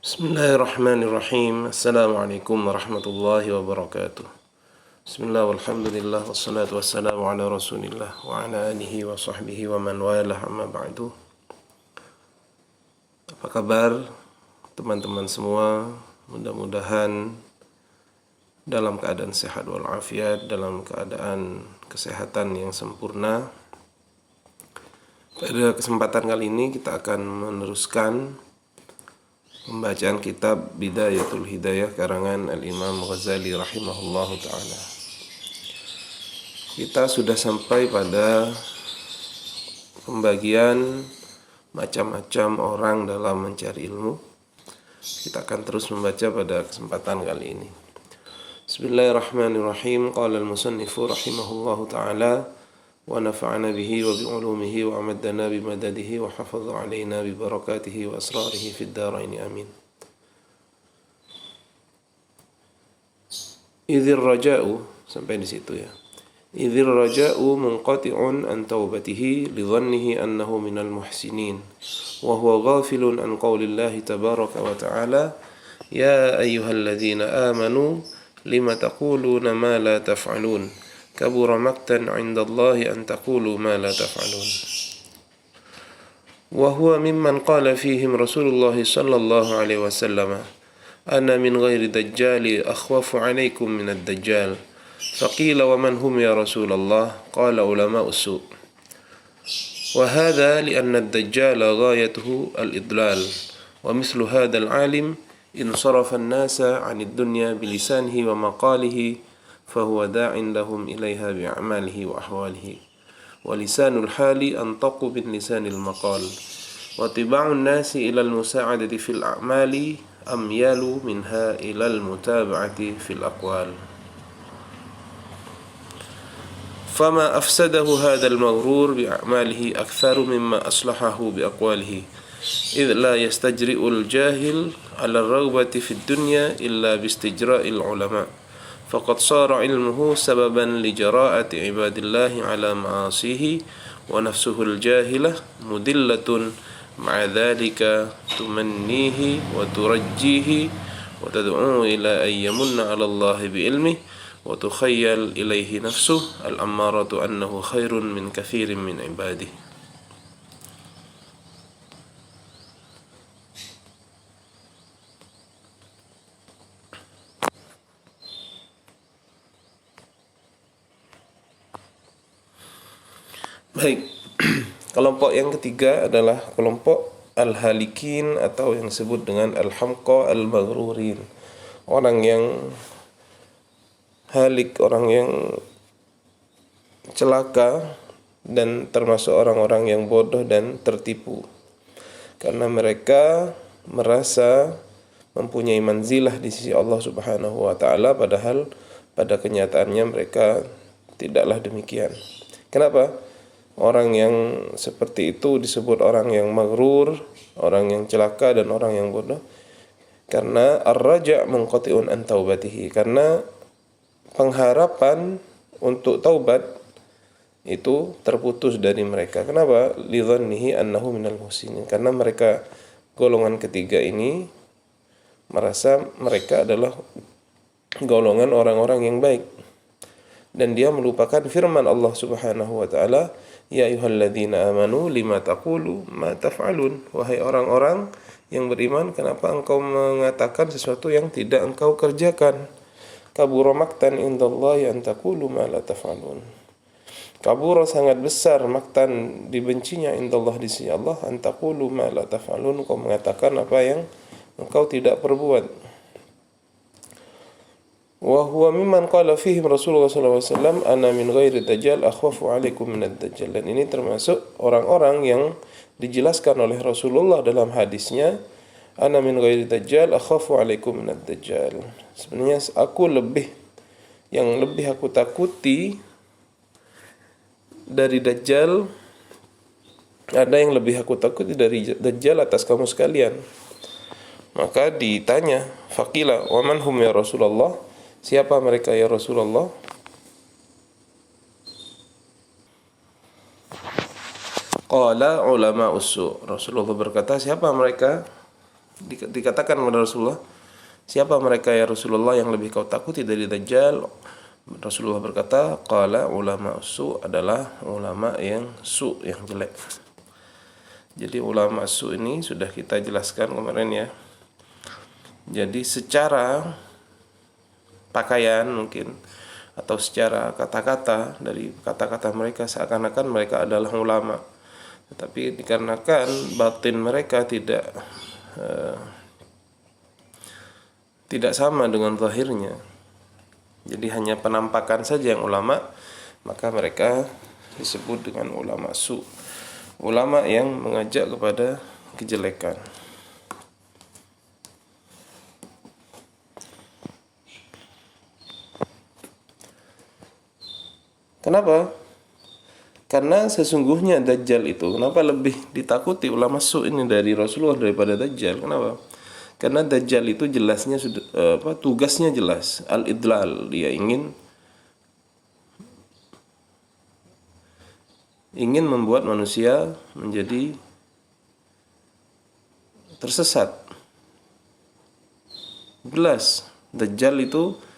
Bismillahirrahmanirrahim. Assalamualaikum warahmatullahi wabarakatuh. Bismillah walhamdulillah wassalatu wassalamu ala rasulillah wa ala alihi wa sahbihi wa man walah amma ba'du. Apa kabar teman-teman semua? Mudah-mudahan dalam keadaan sehat walafiat, dalam keadaan kesehatan yang sempurna. Pada kesempatan kali ini kita akan meneruskan pembacaan kitab Bidayatul Hidayah karangan Al-Imam Ghazali rahimahullahu ta'ala. Kita sudah sampai pada pembagian macam-macam orang dalam mencari ilmu. Kita akan terus membaca pada kesempatan kali ini. Bismillahirrahmanirrahim. Qala al-musannifu rahimahullahu ta'ala wa nafa'ana bihi wa bi'ulumihi wa amaddana bimadadihi wa hafadha alaina bibarakatihi wa asrarihi fid daraini amin. Idzir raja'u, sampai di situ ya. Idzir raja'u munqati'un an taubatihi li dhannihi annahu minal muhsinin wa huwa ghafilun an qaulillahi tabaraka wa ta'ala ya ayyuhalladzina amanu lima taquluna ma la taf'alun kabura maktan 'indallahi an taqulu ma la taf'alun. Wa huwa mimman qala fihim Rasulullah sallallahu alaihi wasallam ana min ghairi dajjali akhwafu 'alaikum min ad-dajjal. Faqila wa man hum ya Rasulullah? Qala ulama'us su'. Wa hadha li'anna ad-dajjala ghayatuhu al-idlal wa mithlu hadha al-'alim in sarafa an-nasa 'an ad-dunya bilisanihi wa maqalihi فهو داع لهم إليها بأعماله وأحواله ولسان الحال أنطق من لسان المقال وطباع الناس إلى المساعدة في الأعمال أميال منها إلى المتابعة في الأقوال فما أفسده هذا المغرور بأعماله أكثر مما أصلحه بأقواله إذ لا يستجرئ الجاهل على الرغبة في الدنيا إلا باستجراء العلماء فقد صار علمه سببا لجراءة عباد الله على معاصيه ونفسه الجاهلة مدلة مع ذلك تمنيه وترجيه وتدعو إلى أن يمن على الله بعلمه وتخيل إليه نفسه الأمارة أنه خير من كثير من عباده. Baik, kelompok yang ketiga adalah kelompok al-halikin atau yang disebut dengan al-hamqa al-maghrurin. Orang yang halik, orang yang celaka dan termasuk orang-orang yang bodoh dan tertipu. Karena mereka merasa mempunyai manzilah di sisi Allah Subhanahu wa taala padahal pada kenyataannya mereka tidaklah demikian. Kenapa? Orang yang seperti itu disebut orang yang maghrur, orang yang celaka dan orang yang bodoh. Karena ar-raja' munqati'un an taubatihi, karena pengharapan untuk taubat itu terputus dari mereka. Kenapa? Li dhannihi annahu minal muhsinin, karena mereka golongan ketiga ini merasa mereka adalah golongan orang-orang yang baik. Dan dia melupakan firman Allah Subhanahu wa taala, ya ayyuhalladzina amanu lima taqulu ma taf'alun. Wahai orang-orang yang beriman, kenapa engkau mengatakan sesuatu yang tidak engkau kerjakan? Kabura maktan indallahi an taqulu ma la taf'alun. Kabura sangat besar, maktan dibencinya indallah di sisi Allah, an taqulu ma la taf'alun, engkau mengatakan apa yang engkau tidak perbuat. Wa huwa mimman qala fihim Rasulullah sallallahu alaihi wasallam ana min ghairi dajjal akhwafu alaikum min ad-dajjal. Dan ini termasuk orang-orang yang dijelaskan oleh Rasulullah dalam hadisnya, ana min ghairi dajjal akhwafu alaikum min ad-dajjal. Sebenarnya yang lebih aku takuti dari dajjal, ada yang lebih aku takuti dari dajjal atas kamu sekalian. Maka ditanya, faqila wa man hum ya Rasulullah? Siapa mereka ya Rasulullah? Qala ulama'us su'. Rasulullah berkata, siapa mereka? Dikatakan kepada Rasulullah, siapa mereka ya Rasulullah yang lebih kau takuti dari Dajjal? Rasulullah berkata, qala ulama su adalah ulama yang yang jelek. Jadi ulama su ini sudah kita jelaskan kemarin ya. Jadi secara pakaian mungkin atau secara kata-kata, dari kata-kata mereka seakan-akan mereka adalah ulama. Tetapi dikarenakan batin mereka tidak sama dengan zahirnya, jadi hanya penampakan saja yang ulama, maka mereka disebut dengan ulama su, ulama yang mengajak kepada kejelekan. Kenapa? Karena sesungguhnya Dajjal itu, kenapa lebih ditakuti ulama su ini dari Rasulullah daripada Dajjal? Kenapa? Karena Dajjal itu jelasnya sudah tugasnya jelas, al-idlal, dia ingin membuat manusia menjadi tersesat. Jelas, Dajjal itu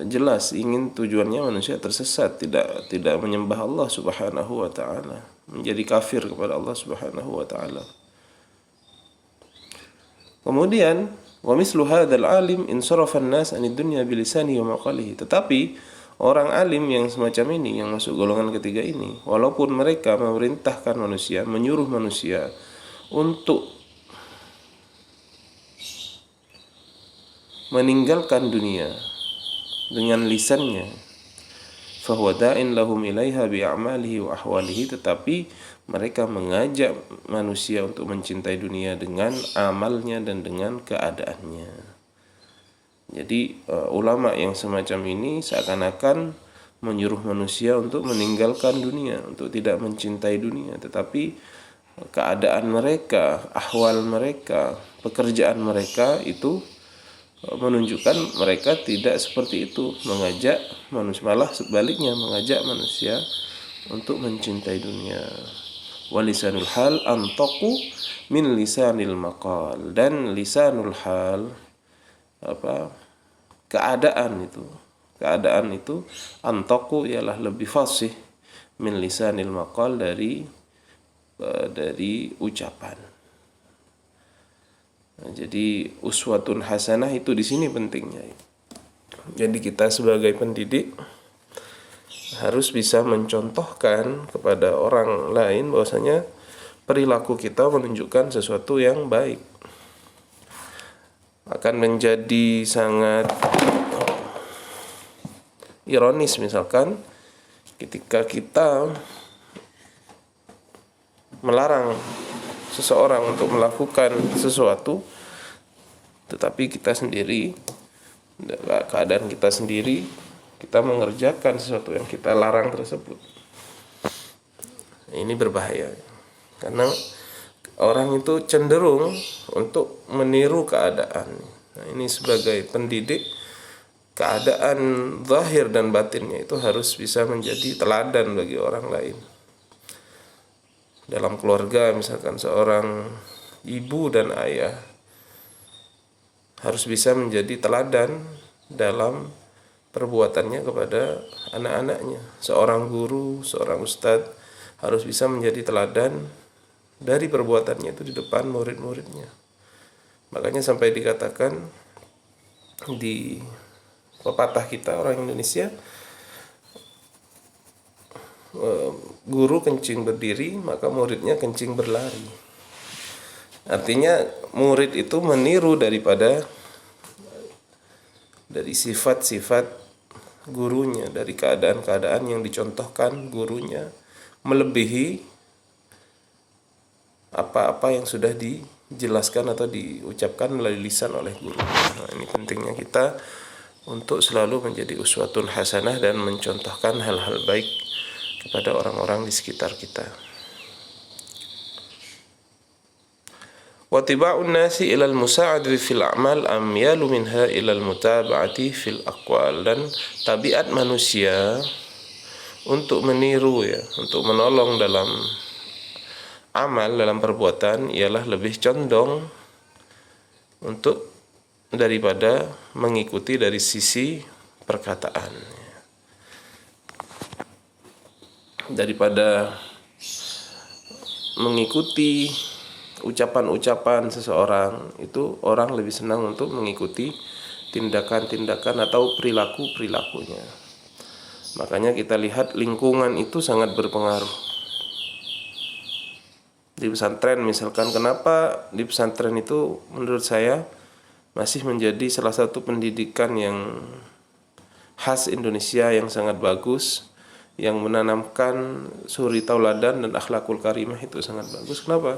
jelas ingin tujuannya manusia tersesat, tidak menyembah Allah Subhanahu wa taala, menjadi kafir kepada Allah Subhanahu wa taala. Kemudian wa mislu hadzal alim insarafa an-nas anid dunya bilisanihi wa maqalihi. Tetapi orang alim yang semacam ini, yang masuk golongan ketiga ini, walaupun mereka memerintahkan manusia, menyuruh manusia untuk meninggalkan dunia dengan lisannya, fahuwa da'in lahum ilaiha bi'amalihi wa ahwalihi, tetapi mereka mengajak manusia untuk mencintai dunia dengan amalnya dan dengan keadaannya. Jadi ulama yang semacam ini seakan-akan menyuruh manusia untuk meninggalkan dunia, untuk tidak mencintai dunia, tetapi keadaan mereka, ahwal mereka, pekerjaan mereka itu menunjukkan mereka tidak seperti itu, mengajak manusia, malah sebaliknya mengajak manusia untuk mencintai dunia. Walisanul hal antaqu min lisanil maqal, dan lisanul hal keadaan itu antaqu ialah lebih fasih min lisanil maqal dari ucapan. Jadi uswatun hasanah itu di sini pentingnya. Jadi kita sebagai pendidik harus bisa mencontohkan kepada orang lain bahwasanya perilaku kita menunjukkan sesuatu yang baik. Akan menjadi sangat ironis misalkan ketika kita melarang seseorang untuk melakukan sesuatu, tetapi kita sendiri, keadaan kita sendiri, kita mengerjakan sesuatu yang kita larang tersebut. Ini berbahaya, karena orang itu cenderung untuk meniru keadaan. Nah, ini sebagai pendidik, keadaan zahir dan batinnya itu harus bisa menjadi teladan bagi orang lain. Dalam keluarga misalkan seorang ibu dan ayah harus bisa menjadi teladan dalam perbuatannya kepada anak-anaknya. Seorang guru, seorang ustadz harus bisa menjadi teladan dari perbuatannya itu di depan murid-muridnya. Makanya sampai dikatakan di pepatah kita orang Indonesia, guru kencing berdiri maka muridnya kencing berlari. Artinya murid itu meniru dari sifat-sifat gurunya, dari keadaan-keadaan yang dicontohkan gurunya, melebihi apa-apa yang sudah dijelaskan atau diucapkan melalui lisan oleh guru. Nah, ini pentingnya kita untuk selalu menjadi uswatun hasanah dan mencontohkan hal-hal baik kepada orang-orang di sekitar kita. Wa tiba'un nasi ilal musa'adati fil a'mal amyalu minha ilal mutaba'ati fil aqwal, dan tabiat manusia untuk meniru untuk menolong dalam amal, dalam perbuatan ialah lebih condong untuk daripada mengikuti dari sisi perkataan, daripada mengikuti ucapan-ucapan seseorang. Itu orang lebih senang untuk mengikuti tindakan-tindakan atau perilaku-perilakunya. Makanya kita lihat lingkungan itu sangat berpengaruh. Di pesantren misalkan, kenapa di pesantren itu menurut saya masih menjadi salah satu pendidikan yang khas Indonesia yang sangat bagus, yang menanamkan suri tauladan dan akhlakul karimah, itu sangat bagus. Kenapa?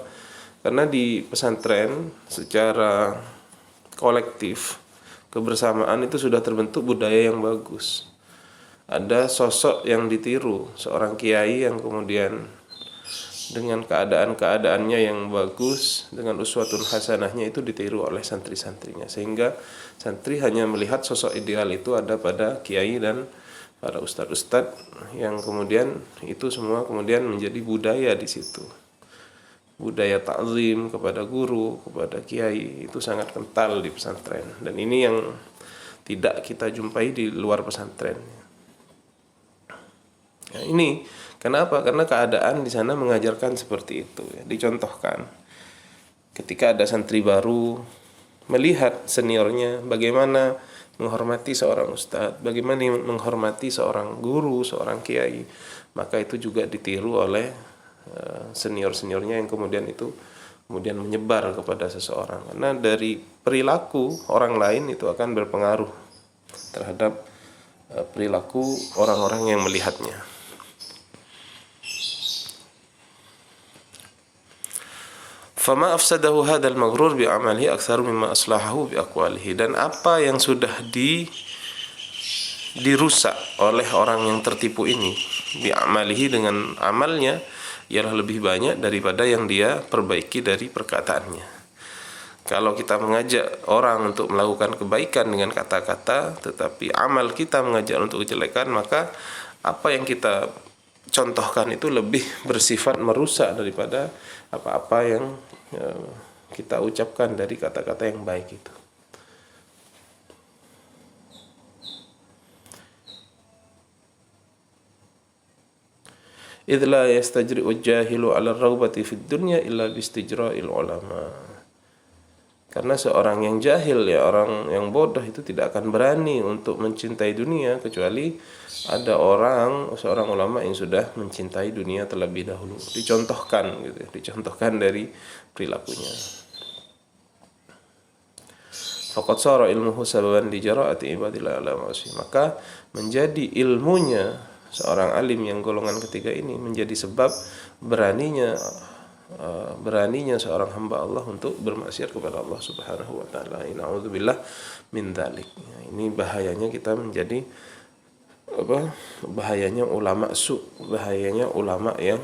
Karena di pesantren secara kolektif, kebersamaan itu sudah terbentuk budaya yang bagus. Ada sosok yang ditiru, seorang kiai yang kemudian dengan keadaan-keadaannya yang bagus, dengan uswatun hasanahnya itu ditiru oleh santri-santrinya, sehingga santri hanya melihat sosok ideal itu ada pada kiai dan para ustadz-ustadz, yang kemudian itu semua kemudian menjadi budaya di situ. Budaya ta'zim kepada guru, kepada kiai itu sangat kental di pesantren, dan ini yang tidak kita jumpai di luar pesantren. Nah, ini kenapa? Karena keadaan di sana mengajarkan seperti itu, ya. Dicontohkan ketika ada santri baru, melihat seniornya bagaimana menghormati seorang ustadz, bagaimana menghormati seorang guru, seorang kiai, maka itu juga ditiru oleh senior-seniornya, yang kemudian itu kemudian menyebar kepada seseorang. Karena dari perilaku orang lain itu akan berpengaruh terhadap perilaku orang-orang yang melihatnya. Fama afsadahu hadzal maghrur bi amalihi aktsaru mimma aslahahu bi aqwalihi. Dan apa yang sudah dirusak oleh orang yang tertipu ini bi amalihi, dengan amalnya, ialah lebih banyak daripada yang dia perbaiki dari perkataannya. Kalau kita mengajak orang untuk melakukan kebaikan dengan kata-kata, tetapi amal kita mengajak untuk kejelekan, maka apa yang kita contohkan itu lebih bersifat merusak daripada apa-apa yang kita ucapkan dari kata-kata yang baik itu. Idh la yastajri'u jahilu 'ala ar-raghbati fid dunya illa bistijra'il ulama. Karena seorang yang jahil, ya orang yang bodoh itu tidak akan berani untuk mencintai dunia kecuali ada seorang ulama yang sudah mencintai dunia terlebih dahulu. Dicontohkan gitu, dicontohkan dari perilakunya. Faqad sara ilmuhu sababan li jara'ati ibadillah ala ma'asi. Maka menjadi ilmunya seorang alim yang golongan ketiga ini menjadi sebab beraninya seorang hamba Allah untuk bermaksiat kepada Allah Subhanahu wa taala. Na'udzubillah min dzalik. Ini bahayanya kita menjadi bahayanya ulama bahayanya ulama yang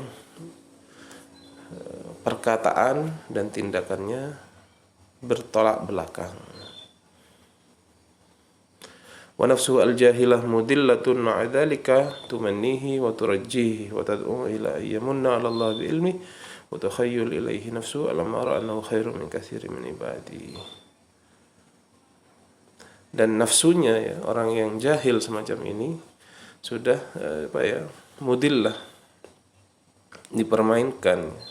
perkataan dan tindakannya bertolak belakang. Wa nafsu al-jahilah mudillatun ma'a dzalika tumannihi wa turajjihi wa tad'u ila ayyamunna 'ala Allah bi ilmi wa takhayyul ilaihi nafsu al-amara annahu khairun min katsirin min ibadi. Dan nafsunya, ya, orang yang jahil semacam ini sudah mudillah, dipermainkan.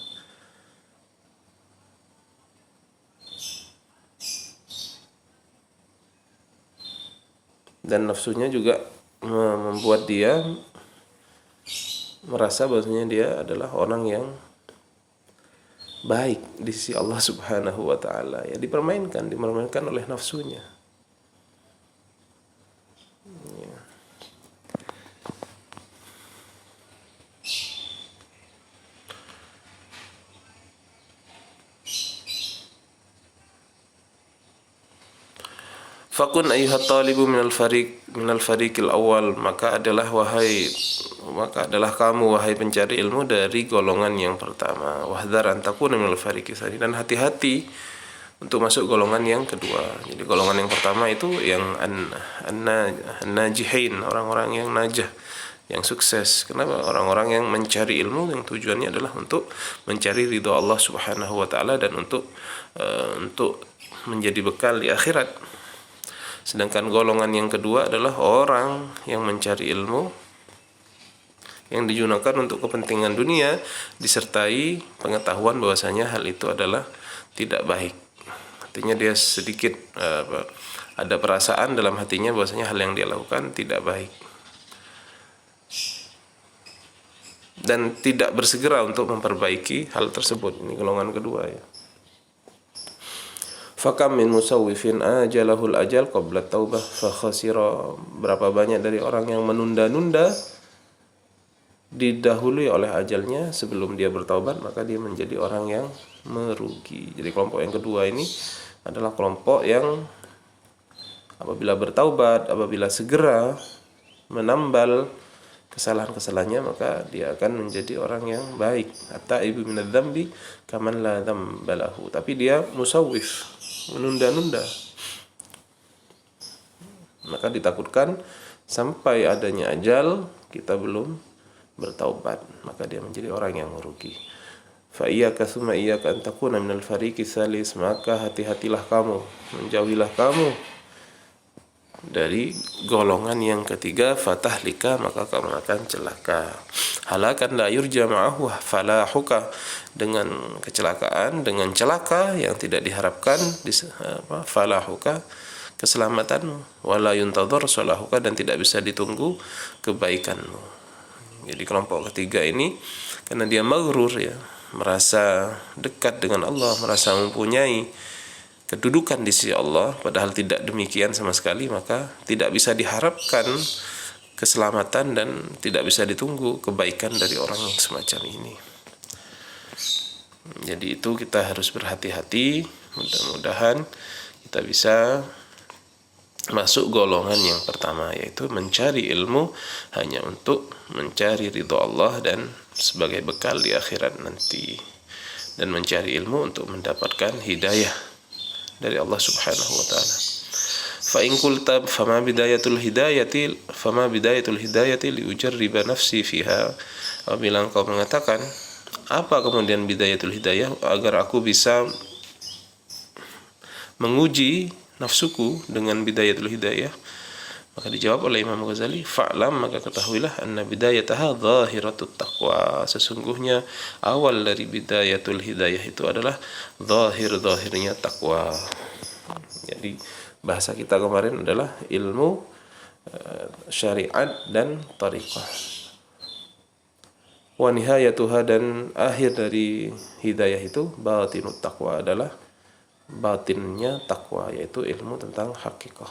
Dan nafsunya juga membuat dia merasa bahwasanya dia adalah orang yang baik di sisi Allah Subhanahu wa taala. Ya, dipermainkan oleh nafsunya. Ya. Fakun ayyuhat talibu minal fariqil awal, maka adalah kamu wahai pencari ilmu dari golongan yang pertama. Wahdhar an takuna minal fariqis tsani, dan hati-hati untuk masuk golongan yang kedua. Jadi golongan yang pertama itu yang an-najihin, orang-orang yang najah, yang sukses. Kenapa? Orang-orang yang mencari ilmu yang tujuannya adalah untuk mencari ridha Allah Subhanahu wa taala dan untuk menjadi bekal di akhirat. Sedangkan golongan yang kedua adalah orang yang mencari ilmu yang digunakan untuk kepentingan dunia disertai pengetahuan bahwasanya hal itu adalah tidak baik. Artinya dia sedikit ada perasaan dalam hatinya bahwasanya hal yang dia lakukan tidak baik. Dan tidak bersegera untuk memperbaiki hal tersebut. Ini golongan kedua ya. Fakam min musawwifin ajalahul ajal qabla taubah fa khasira. Berapa banyak dari orang yang menunda-nunda didahului oleh ajalnya sebelum dia bertaubat, maka dia menjadi orang yang merugi. Jadi kelompok yang kedua ini adalah kelompok yang apabila bertaubat, apabila segera menambal kesalahan-kesalahannya, maka dia akan menjadi orang yang baik. Hatta ibu minadz-dzambi kaman la dzambalahu. Tapi dia musawwif, menunda-nunda. Maka ditakutkan sampai adanya ajal kita belum bertaubat, maka dia menjadi orang yang merugi. Fa iyyaka tsumma iyyaka an takuna minal fariqi tsalis, maka hati-hatilah kamu, menjauhilah kamu dari golongan yang ketiga, fatahlika, maka kamu akan celaka. Halakan la yurja ma'ahu falahuka, dengan kecelakaan, dengan celaka yang tidak diharapkan, falahuka, keselamatanmu, wala yuntadhar salahuka, dan tidak bisa ditunggu kebaikanmu. Jadi kelompok ketiga ini karena dia maghrur ya, merasa dekat dengan Allah, merasa mempunyai kedudukan di sisi Allah, padahal tidak demikian sama sekali, maka tidak bisa diharapkan keselamatan dan tidak bisa ditunggu kebaikan dari orang yang semacam ini. Jadi itu kita harus berhati-hati. Mudah-mudahan kita bisa masuk golongan yang pertama, yaitu mencari ilmu hanya untuk mencari ridho Allah dan sebagai bekal di akhirat nanti, dan mencari ilmu untuk mendapatkan hidayah dari Allah Subhanahu wa taala. Fa in qulta fama bidayatul hidayati liujarriba nafsi fiha. Apabila engkau mengatakan, apa kemudian bidayatul hidayah, agar aku bisa menguji nafsuku dengan bidayatul hidayah, maka dijawab oleh Imam Ghazali, fa'lam, maka ketahuilah, anna bidayataha zahiratut taqwa, sesungguhnya awal dari bidayatul hidayah itu adalah zahirnya takwa. Jadi bahasa kita kemarin adalah ilmu syariat dan tariqah. Wa nihayatuha, dan akhir dari hidayah itu batinut taqwa, adalah batinnya takwa, yaitu ilmu tentang hakikah.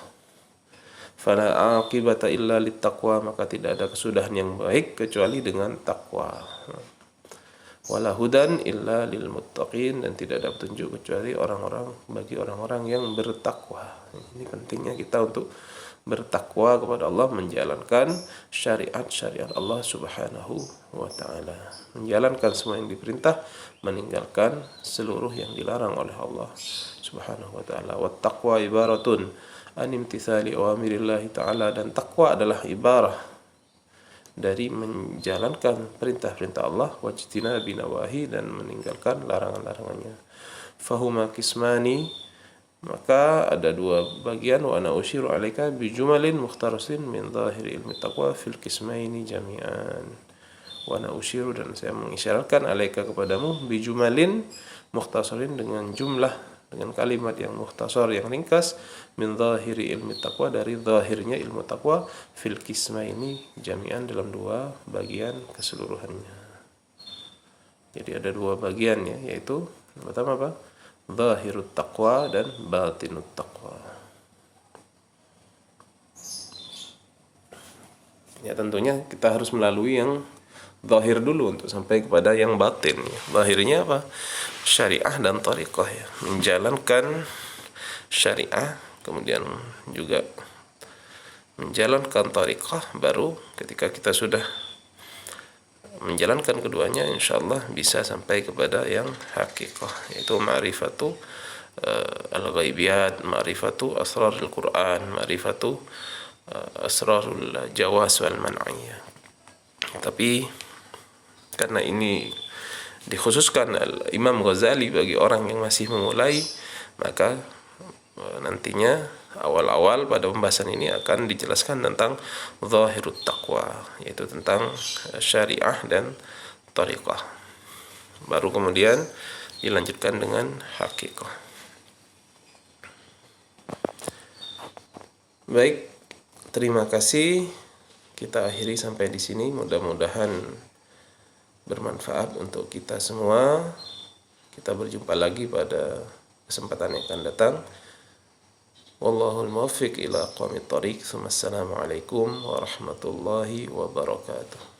Fala aqibata illa littaqwa, maka tidak ada kesudahan yang baik kecuali dengan takwa. Wala hudan illa lil muttaqin, dan tidak ada petunjuk kecuali bagi orang-orang yang bertakwa. Ini pentingnya kita untuk bertakwa kepada Allah, menjalankan syariat Allah Subhanahu wa taala, menjalankan semua yang diperintah, meninggalkan seluruh yang dilarang oleh Allah Subhanahu wa taala. Wat taqwa ibaratun an imtithali awamirillahi ta'ala, dan takwa adalah ibarah dari menjalankan perintah-perintah Allah, wajtinabi nawahi, dan meninggalkan larangan-larangannya. Fahuma kismani, maka ada dua bagian. Wa ana usyiru alaika bijumalin mukhtarasin min zahiri ilmi taqwa fil kismaini jami'an. Wa ana usyiru, dan saya mengisyaratkan, alaika, kepadamu, bijumalin mukhtasarin, dengan jumlah, dengan kalimat yang mukhtasar, yang ringkas, min zahiri ilmi taqwa, dari zahirnya ilmu taqwa, fil kismaini jami'an, dalam dua bagian keseluruhannya. Jadi ada dua bagian ya, yaitu pertama apa? Zahirut taqwa dan batinut taqwa. Ya tentunya kita harus melalui yang zahir dulu untuk sampai kepada yang batin. Zahirnya apa? Syariah dan tariqah ya. Menjalankan syariah, kemudian juga menjalankan tariqah, baru ketika kita sudah menjalankan keduanya, insyaallah bisa sampai kepada yang hakikah, yaitu ma'rifatu al-ghaibiyat, ma'rifatu asrarul Quran, ma'rifatu asrarul jawas wal man'iyah. Tapi karena ini dikhususkan Imam Ghazali bagi orang yang masih memulai, maka nantinya awal-awal pada pembahasan ini akan dijelaskan tentang zahirut taqwa, yaitu tentang syariah dan tariqah. Baru kemudian dilanjutkan dengan hakikah. Baik, terima kasih. Kita akhiri sampai di sini. Mudah-mudahan bermanfaat untuk kita semua. Kita berjumpa lagi pada kesempatan yang akan datang. Wallahul muwaffiq ila aqwamit thoriq. Assalamualaikum warahmatullahi wabarakatuh.